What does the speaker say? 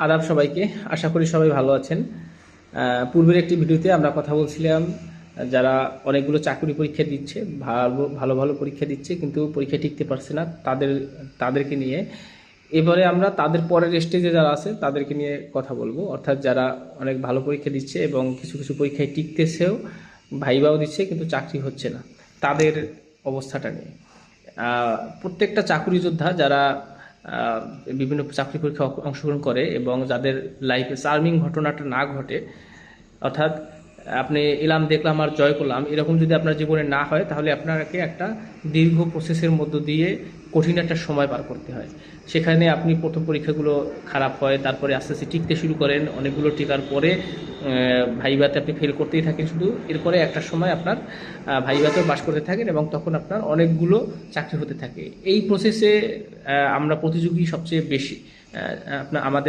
আদাব সবাইকে, আশা করি সবাই ভালো আছেন। পূর্বের একটি ভিডিওতে আমরা কথা বলছিলাম যারা অনেকগুলো চাকরি পরীক্ষা দিচ্ছে, ভালো ভালো ভালো পরীক্ষা দিচ্ছে কিন্তু পরীক্ষা টিকতে পারছে না, তাদেরকে নিয়ে। এবারে আমরা তাদের পরের স্টেজে যারা আছে তাদেরকে নিয়ে কথা বলবো, অর্থাৎ যারা অনেক ভালো পরীক্ষা দিচ্ছে এবং কিছু কিছু পরীক্ষায় টিকতেছেও, ভাইবাও দিচ্ছে কিন্তু চাকরি হচ্ছে না, তাদের অবস্থাটা নিয়ে। প্রত্যেকটা চাকরি যোদ্ধা যারা বিভিন্ন চাকরি পরীক্ষায় অংশগ্রহণ করে এবং যাদের লাইফে চার্মিং ঘটনাটা না ঘটে, অর্থাৎ আপনি এলাম দেখলাম আর জয় করলাম এরকম যদি আপনার জীবনে না হয়, তাহলে আপনাকে একটা দীর্ঘ প্রসেসের মধ্য দিয়ে কঠিন একটা সময় পার করতে হয়। সেখানে আপনি প্রথম পরীক্ষাগুলো খারাপ হয়, তারপরে আস্তে আস্তে টিকতে শুরু করেন, অনেকগুলো টিকার পরে ভাইভাতে আপনি ফেল করতেই থাকেন শুধু। এরপরে একটা সময় আপনার ভাইভাতেও পাশ করতে থাকেন এবং তখন আপনার অনেকগুলো চাকরি হতে থাকে। এই প্রসেসে আমরা প্রতিযোগী সবচেয়ে বেশি। আপনার আমাদের